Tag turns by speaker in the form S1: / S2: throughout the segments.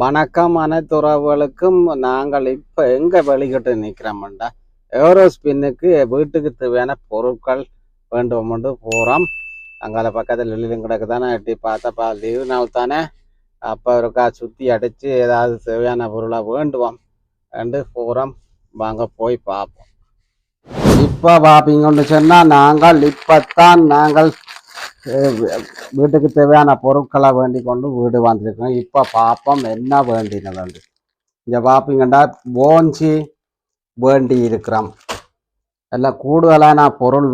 S1: வணக்கம் அனைத்து உறவுகளுக்கும். நாங்கள் இப்போ எங்கே வெளிக்கிட்டு நிற்கிறோம்டா, ஏரோஸ்பின்னுக்கு வீட்டுக்கு தேவையான பொருட்கள் வேண்டும் போகிறோம். அங்கே பக்கத்தில் வெளியிலும் கிடக்கு தானே, எட்டி பார்த்தப்பா லீவு நாள் தானே, அப்போ இருக்கா சுற்றி அடித்து ஏதாவது தேவையான பொருளாக வேண்டுவோம் என்று போகிறோம். வாங்க போய் பார்ப்போம். இப்போ பார்ப்பீங்கன்னு சொன்னால் நாங்கள் வீட்டுக்கு தேவையான பொருட்களை வேண்டி கொண்டு வீடு வந்திருக்கோம். இப்போ பார்ப்போம் என்ன வேண்டினது. இங்கே பார்ப்பீங்கன்னா போஞ்சி வேண்டி இருக்கிறோம். எல்லாம் கூடுதலான பொருள்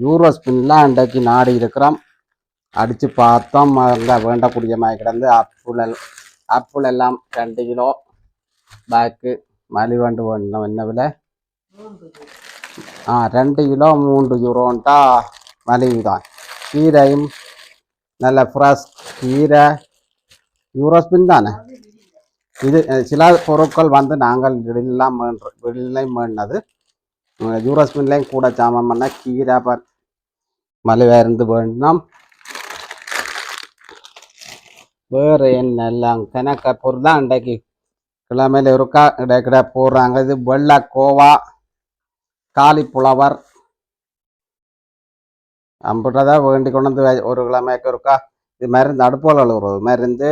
S1: யூரோஸ்பின்லாம் இன்றைக்கு நாடி இருக்கிறோம். அடித்து பார்த்தோம், அங்கே வேண்டக்கூடிய மாதிரி கிடந்து ஆப்பிள் எல்லாம் 2 கிலோ பேக்கு மலிவண்டு வேணும். என்ன விலை? 2 கிலோ 3 யூரோன்ட்டா மலிவு தான். கீரையும் நல்ல ஃப்ரெஷ் கீரை, யூரோஸ்பின் தானே இது. சில பொருட்கள் நாங்கள் வெளியிலையும் வேண்டது, யூரோஸ்பின்லையும் கூட சாமான் பண்ண கீரை மலிவாக இருந்து வேண்டினோம். வேறு என்னெல்லாம் கணக்க பொருள் தான் இன்றைக்கு கிழமையில் இருக்கா கிடைக்கிட போடுறாங்க. இது வெள்ளை கோவா, காலிஃப்ளவர் அம்புட்டதான் வேண்டி கொண்டு வந்து ஒரு கிழமைக்கு இருக்கா. இது மருந்து அடுப்போல் கழுவுறது, மருந்து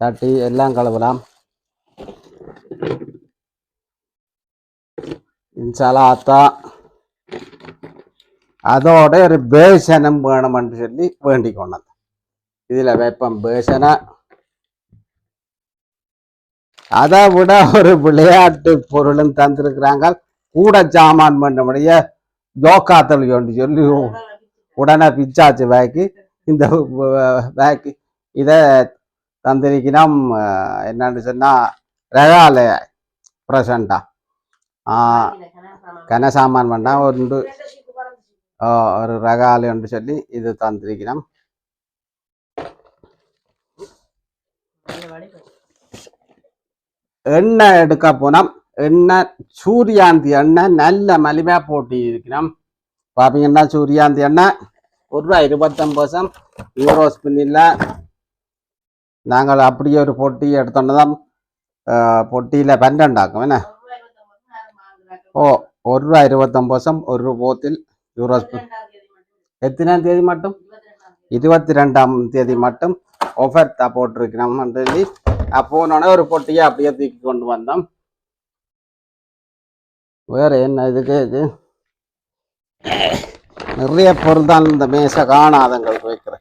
S1: சட்டி எல்லாம் கழுவலாம். சலாத்தா அதோட ஒரு பேசனம் வேணும்னு சொல்லி வேண்டி கொண்டது. இதில் வைப்பம் பேசனை. அதை விட ஒரு விளையாட்டு பொருளும் தந்திருக்கிறாங்க. கூட சாமான் பண்ண ஜோக்காத்தல் சொல்லி உடனே பிச்சாச்சு பேக்கு. இந்த பேக்கு இதை தந்திருக்கணும். என்னன்னு சொன்னால் ரெகால ப்ரெசண்டா கனசாமான் பண்ணா ஒரு ரெகாலு சொல்லி இது தந்திருக்கணும். எண்ணெய் எடுக்க போனோம். எண்ணெய் சூரியாந்தி எண்ணெய் நல்ல மலிவாக போட்டு இருக்கணும். பார்ப்பீங்கன்னா சூரியாந்தி எண்ணெய் ₹1.29 யூரோஸ்பின்னில். நாங்கள் அப்படியே ஒரு பொட்டி எடுத்தோன்னு தான் பொட்டியில் 12 ஆக்கும். என்ன ₹1.29 ஒரு போத்தில் யூரோஸ்பின். எத்தனாம் தேதி மட்டும்? 22ஆம் தேதி மட்டும் ஆஃபர் தான் போட்டிருக்கிறோம் சொல்லி போனோடனே ஒரு பொட்டியை அப்படியே தூக்கி கொண்டு வந்தோம். வேறு என்ன இதுக்கு இது நிறைய பொருள் தான் இந்த மேசை காணாதங்களுக்கு வைக்கிற.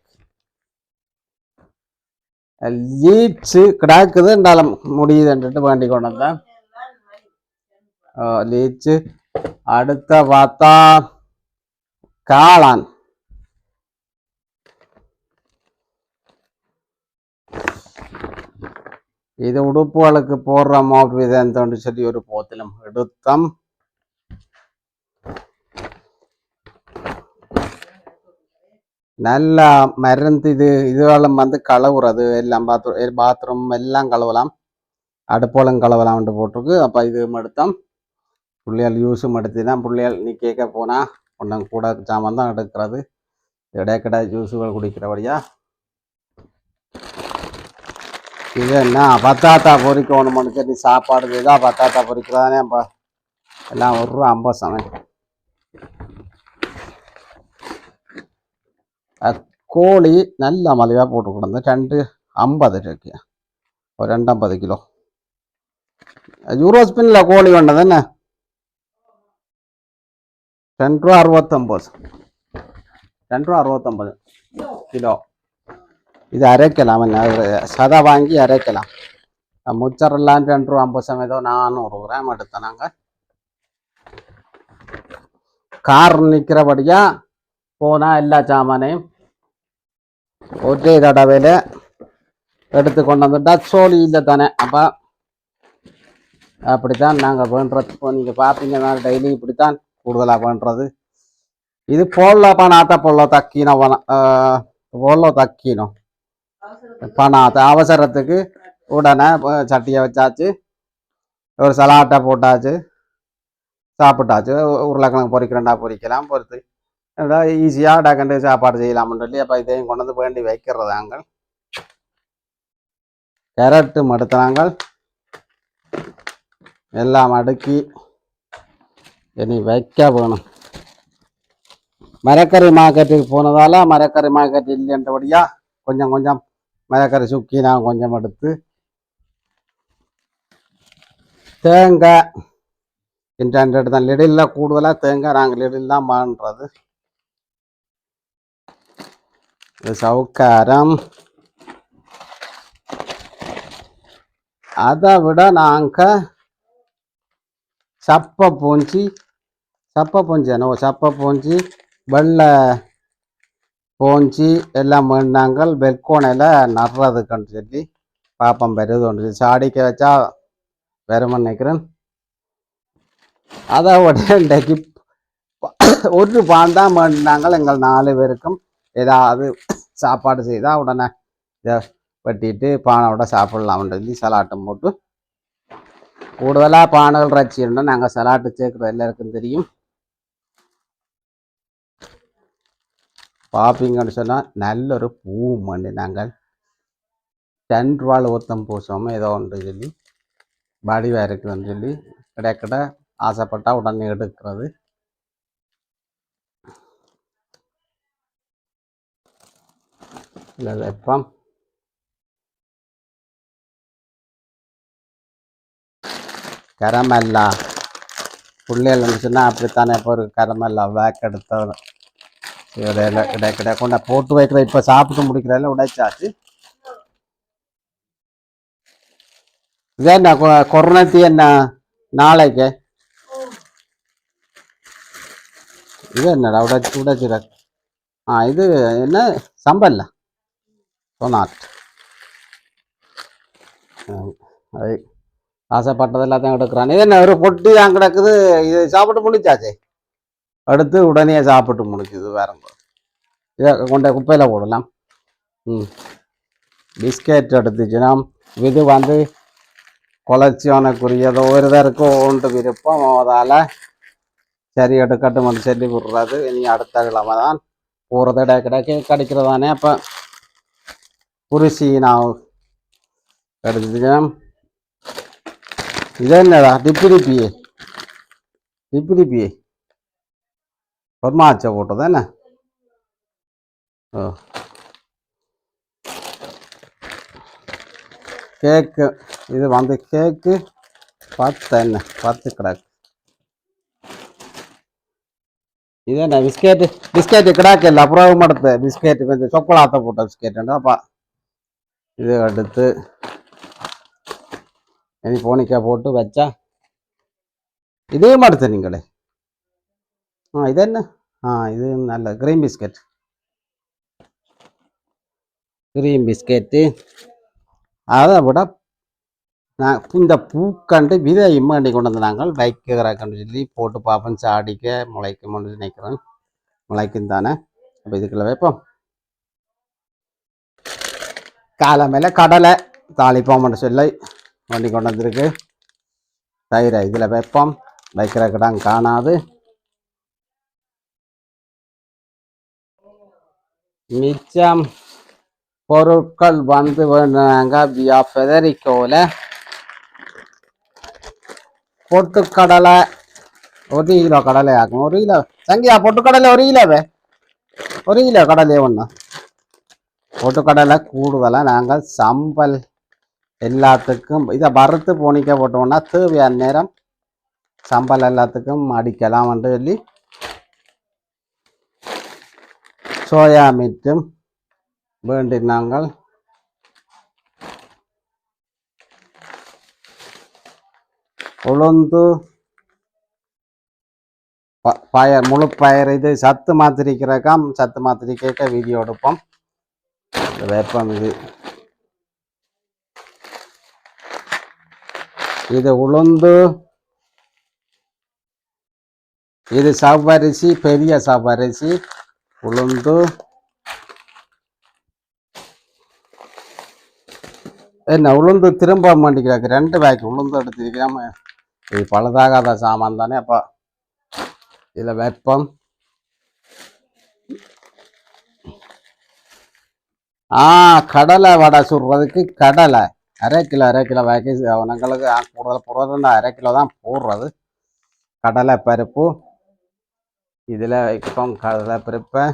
S1: லீச்சு கிடாக்குது என்றாலும் முடியுதுன்ட்டு வேண்டி கொண்டு வந்தேன். லீச்சு. அடுத்த பார்த்தா காளான். இது உடுப்புகளுக்கு போடுற மோபிதன்னு சொல்லி ஒரு போத்திலும் எடுத்தோம். நல்ல மருந்து. இதுவெல்லாம் கழுவுறது எல்லாம் பாத்ரூம் எல்லாம் கழுவலாம், அடுப்போலம் கழுவலாம்னு போட்டிருக்கு. அப்போ இது எடுத்தோம். பிள்ளைகள் யூஸும் எடுத்துதான். பிள்ளைகள் நீ கேட்க போனால் ஒன்றும் கூட சாமான் தான் எடுக்கிறது. இடைக்கடை ஜூஸுகள் குடிக்கிறபடியா. இது என்ன பத்தாத்தா பொறிக்கணும்னு சொல்லி சாப்பாடு இதாக பத்தாத்தா பொறிக்கிறதானே. அப்போ எல்லாம் ₹1.50. கோழி நல்ல மலிவாக போட்டு கொடுங்க. 2.50 இருக்கு. ஒரு 2.50 கிலோ யூரோஸ்பின்ல கோழி வேண்டது என்ன ₹2.69. ₹2.69 கிலோ. இது அரைக்கலாம். சதை வாங்கி அரைக்கலாம். முச்சரெல்லாம் ₹2.50 ஏதோ 400 கிராம் எடுத்தோம். நாங்கள் கார் நிற்கிறபடியா போனால் எல்லா சாமானையும் ஒரே தடவையில் எடுத்து கொண்டு வந்துட்டா சோழி இல்லை தானே. அப்போ அப்படித்தான் நாங்கள் பண்ணுறது. இப்போ நீங்கள் பார்ப்பீங்கன்னா டெய்லி இப்படித்தான் கூடுதலாக பண்ணுறது. இது பொருளை பணாத்த பொருளை தக்கினோம் பணாத்த அவசரத்துக்கு உடனே சட்டியை வச்சாச்சு, ஒரு சலாட்டை போட்டாச்சு, சாப்பிட்டாச்சு. உருளைக்கிழங்கு பொரிக்கிறேன்டா பொரிக்கலாம், பொறுத்து ஈஸியாக டக்குண்டு சாப்பாடு செய்யலாம்னு சொல்லி அப்போ இதையும் கொண்டு வந்து வேண்டி வைக்கிறது நாங்கள். கேரட்டும் எடுத்தாங்க. எல்லாம் அடுக்கி இனி வைக்க வேணும். மரக்கறி மார்க்கெட்டுக்கு போனதால மரக்கறி மார்க்கெட் இல்லைன்றபடியா கொஞ்சம் கொஞ்சம் மரக்கறி சுக்கி நான் கொஞ்சம் எடுத்து தேங்காய் இன்டர்நெட் தான் லிடில் கூடுதலாக தேங்காய் நாங்கள் லிடில் தான் பண்ணுறது. சவுக்காரம் அதை விட நாங்கள் சப்பை பூஞ்சி வெள்ளை பூஞ்சி எல்லாம் வேண்டாங்கள் வெல்கோனையில் நடுறதுக்குன்னு சொல்லி பாப்பம் வருது ஒன்று சாடிக்க வச்சா வரும்னு நினைக்கிறேன். அதை விட இன்றைக்கு ஒரு பாந்தான் வேண்டாங்கள் எங்கள் 4 பேருக்கும் ஏதாவது சாப்பாடு செய்தால் உடனே இதை வெட்டிட்டு பானையோட சாப்பிடலாம்னு சொல்லி சலாட்டம் போட்டு கூடுதலாக பானைகள் ரச்சின்னா நாங்கள் சலாட்டு சேர்க்குறது எல்லாருக்கும் தெரியும். பார்ப்பீங்கன்னு சொன்னால் நல்ல ஒரு பூ மண்ணு நாங்கள் 10 ரூபாய் ஊத்தம் பூசோமோ ஏதோ ஒன்று சொல்லி வடிவாக இருக்குதுன்னு சொல்லி கிடைக்கிட ஆசைப்பட்டா உடனே எடுக்கிறது. இல்லை வெப்பம் கரமல்லா பிள்ளைகள் இருந்துச்சுன்னா அப்படித்தானே இப்போ ஒரு கரமல்லா வேக் எடுத்த கிடை கொண்ட போட்டு வைக்கிற இப்போ சாப்பிட்டு முடிக்கிறதில்ல உடைச்சாச்சு. இது என்ன கொரோனாத்தி என்ன நாளைக்கு இது என்னடா உடைச்சிட இது என்ன சம்பல்ல சொன்னாட் அது ஆசைப்பட்டது எல்லாத்தையும் எடுக்கிறான். இது என்ன ஒரு பொட்டி தான் கிடக்குது. இது சாப்பிட்டு முடிச்சாச்சே அடுத்து உடனே சாப்பிட்டு முடிச்சுது. வேற இதை கொண்ட குப்பையில் போடலாம். பிஸ்கெட் எடுத்துச்சுன்னா இது வந்து கொலர்ச்சியானக்குரியதோ ஒருதருக்கு ஒன்று விருப்பம் அதால் சரி எடுக்கட்டும் சொல்லி விடுறது. இனி அடுத்த கிழமை தான் போகிறது. கிடைக்க கிடைக்கிறதானே. அப்போ புரிசி நான் எடுத்துச்சுன்னா இது என்னடா டிப்பிடிப்பியே பொறுமாச்சை போட்டது என்ன. ஓ கேக்கு இது வந்து கேக்கு 10 கிடக்கு. இது என்ன பிஸ்கெட்டு கிடாக்கு இல்லை அப்புறம் எடுத்து பிஸ்கெட்டு கொஞ்சம் சொக்கலாத்த போட்ட பிஸ்கெட்டுப்பா. இது எடுத்து இனி போனிக்காய் போட்டு வச்சா இதே மாதிரி நீங்களே. இது என்ன இது நல்ல கிரீம் பிஸ்கெட்டு. அதை விட நான் இந்த பூக்கண்டு விதை இம்மாண்டி கொண்டு வந்து நாங்கள் வைக்கிறக்கண்டு சொல்லி போட்டு பார்ப்போம். சாடிக்க முளைக்கும்னு நினைக்கிறேன். முளைக்கும் தானே. அப்போ இதுக்குள்ள வைப்போம். காலமையில் கடலை தாளிப்போம்னு சொல்லி வண்டி கொண்டு வந்துருக்கு. தயிரை இதில் வைப்போம். வைக்கிற கிடம் காணாது. மிச்சம் பொருட்கள் வந்து வேணாங்க. பெதரிக்கோல பொட்டுக்கடலை 1 கிலோ கடலை ஆகும். 1 கிலோ சங்கியா பொட்டுக்கடலை 1 கிலோவே 1 கிலோ கடலையே ஒன்று. பொட்டுக்கடலை கூடுதலாக நாங்கள் சம்பல் எல்லாத்துக்கும் இதை வறுத்து போனிக்க போட்டோம்னா தேவையான நேரம் சம்பல் எல்லாத்துக்கும் அடிக்கலாம்னு சொல்லி சோயா மீட்டும் வேண்டினாங்கள். உளுந்து பயர் முழு பயிர் இது சத்து மாத்திரிக்கிறக்காம். சத்து மாத்திரிக்க வீடியோ எடுப்போம். வேப்பம் இது உளுந்து. இது சவ்வரிசி பெரிய சவ்வரிசி உளுந்து. என்ன உளுந்து திரும்ப மாட்டிக்கிறாங்க. 2 பேக் உளுந்து எடுத்துருக்காம. இது பழுதாகாத சாமான் தானே. அப்போ இதில் வெப்பம் கடலை வடை சுடுறதுக்கு கடலை அரை கிலோ வேக்கேஜ் அவங்களுக்கு கூடுதல் போடுறதுன்னா 1/2 கிலோ தான் போடுறது. கடலை பருப்பு இதில் இப்போ கடலை பருப்பை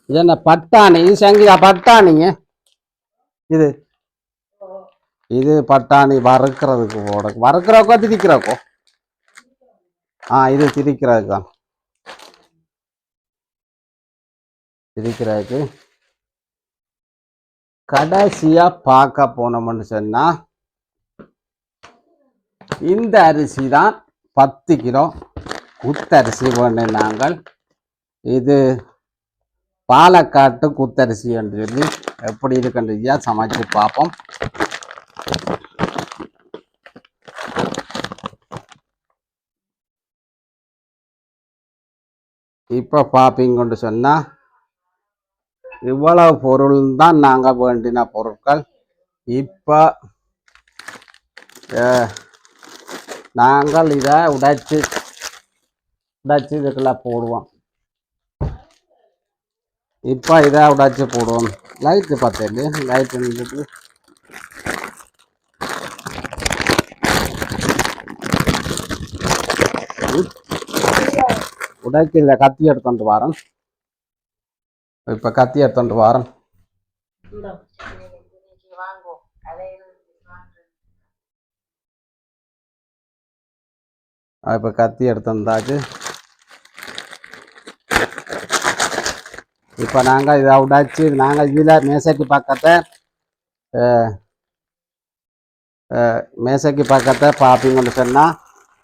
S1: இது என்ன பட்டாணி, இது சங்கீதா பட்டாணிங்க. இது இது பட்டாணி வறுக்கிறதுக்கு வறுக்கிறக்கோ திரிக்கிறக்கோ? இது திரிக்கிறதுக்கு தான். திரிக்கிறதுக்கு கடைசியா பார்க்க போனோம்னு சொன்னா இந்த அரிசி தான் 10 கிலோ குத்தரிசி வேணும் நாங்கள். இது பாலக்காட்டு குத்தரிசி என்று சொல்லி எப்படி இருக்குன்றதையா சமைச்சு பார்ப்போம். இப்போ பார்ப்பீங்கன்னு சொன்னா இவ்வளவு பொருள் தான் நாங்கள் வேண்டின பொருட்கள். இப்போ நாங்கள் இதை உடைச்சு இதுக்குள்ள போடுவோம். இப்போ இதை உடைச்சு போடுவோம். லைட்டு பார்த்தேன், லைட் இருந்துட்டு உடைக்கல கத்தி எடுத்துட்டு வரேன். இப்போ கத்தி எடுத்துட்டு வரேன். இப்போ கத்தி எடுத்துருந்தாச்சு. இப்போ நாங்கள் இதை உடைச்சு நாங்கள் இதில் மேசைக்கு பக்கத்தை பார்ப்பீங்கன்னு சொன்னால்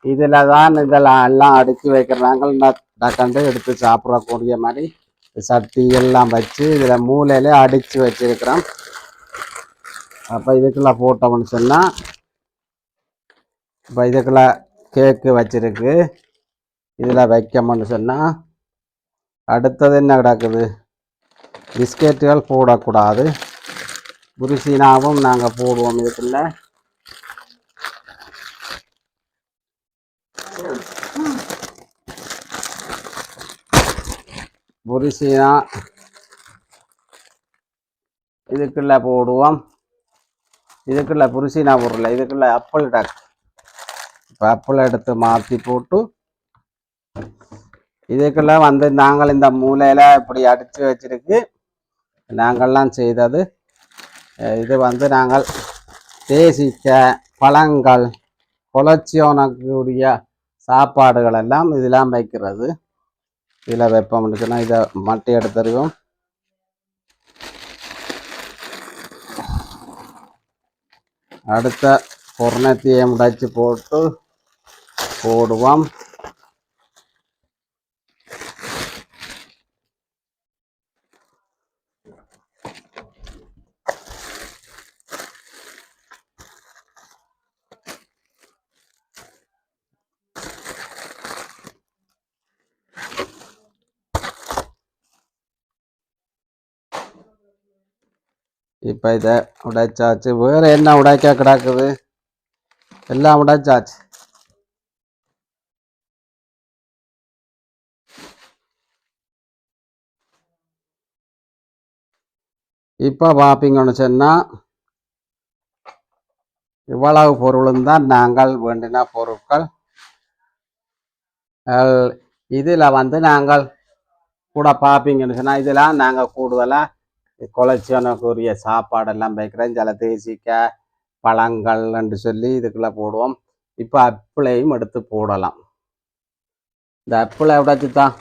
S1: இதில் தான் இதெல்லாம் எல்லாம் அடுக்கி வைக்கிறாங்க. டக்கண்டு எடுத்து சாப்பிடக்கூடிய மாதிரி சட்டி எல்லாம் வச்சு இதில் மூலையில அடித்து வச்சிருக்கிறோம். அப்போ இதுக்குள்ள போட்டோம்னு சொன்னால் இப்போ இதுக்குள்ள கேக்கு வச்சிருக்கு. இதில் வைக்கணும்னு சொன்னால் அடுத்தது என்ன கிடக்குது, பிஸ்கெட்டுகள் போடக்கூடாது. புரிசீனாவும் நாங்கள் போடுவோம். இதுக்குள்ள புரிசீனா இதுக்குள்ள போடுவோம். இதுக்குள்ள புரிசீனா போடல, இதுக்குள்ள ஆப்பிள் டக். இப்போ ஆப்பிள் எடுத்து மாற்றி போட்டு இதுக்குள்ள வந்து நாங்கள் இந்த மூலையில் இப்படி அடித்து வச்சிருக்கு. நாங்கள்லாம் செய்தது இது வந்து நாங்கள் தேசிக்க பழங்கள் குலச்சியோனக்கூடிய சாப்பாடுகள் எல்லாம் இதெல்லாம் வைக்கிறது. இதில் வைப்போம்னு சொன்னால் இதை மட்டை எடுத்துருவோம். அடுத்த பொருணத்தையை முடைச்சி போட்டு போடுவோம். இப்போ இதை உடைச்சாச்சு. வேறு என்ன உடைக்க கிடக்குது, எல்லாம் உடைச்சாச்சு. இப்போ பார்ப்பீங்கன்னு சொன்னால் இவ்வளவு பொருளும் தான் நாங்கள் வேண்டின பொருட்கள். இதில் வந்து நாங்கள் கூட பார்ப்பீங்கன்னு சொன்னால் இதெல்லாம் நாங்கள் கூடுதலாக குலச்சியோனுக்குரிய சாப்பாடெல்லாம் வைக்கிறேன். சில தேசிக்க பழங்கள் என்று சொல்லி இதுக்குள்ளே போடுவோம். இப்போ அப்பிளையும் எடுத்து போடலாம். இந்த அப்பிளை உடைச்சுதான்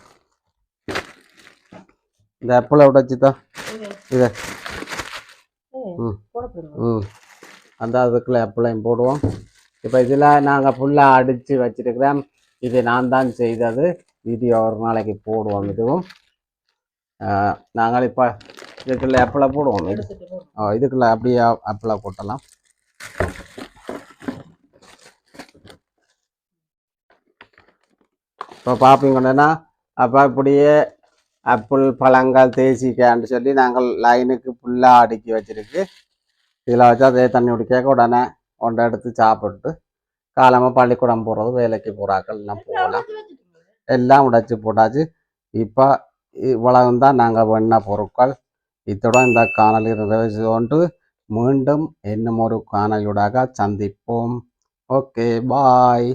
S1: இதை அந்த அதுக்குள்ளே அப்பிளையும் போடுவோம். இப்போ இதில் நாங்கள் ஃபுல்லாக அடித்து வச்சிருக்கிறோம். இது நான் தான் செய்தது. வீடியோ ஒரு நாளைக்கு போடுவோம். இதுவும் நாங்கள் இப்போ இதுக்குள்ள அப்பிளை போடுவோம். இதுக்குள்ள அப்படியே அப்பிளை போட்டலாம். இப்போ பார்ப்பீங்கன்னா அப்போ இப்படியே ஆப்பிள் பழங்கள் தேசிக்கான்னு சொல்லி நாங்கள் லைனுக்கு ஃபுல்லாக அடுக்கி வச்சிருக்கு. இதில் வச்சா அதே தண்ணி குடிக்க உடனே ஒன்றை எடுத்து சாப்பிட்டு காலமாக பள்ளிக்கூடம் போகிறது, வேலைக்கு போகிறாக்கள் எல்லாம் போகலாம். எல்லாம் உடைச்சி போட்டாச்சு. இப்போ இவ்வளவு தான் நாங்கள் வேணுன பொருட்கள். இத்துடன் இந்த காணொளி நிறைவு செய்து கொண்டு மீண்டும் இன்னும் ஒரு காணொளியூடாக சந்திப்போம். ஓகே, பாய்.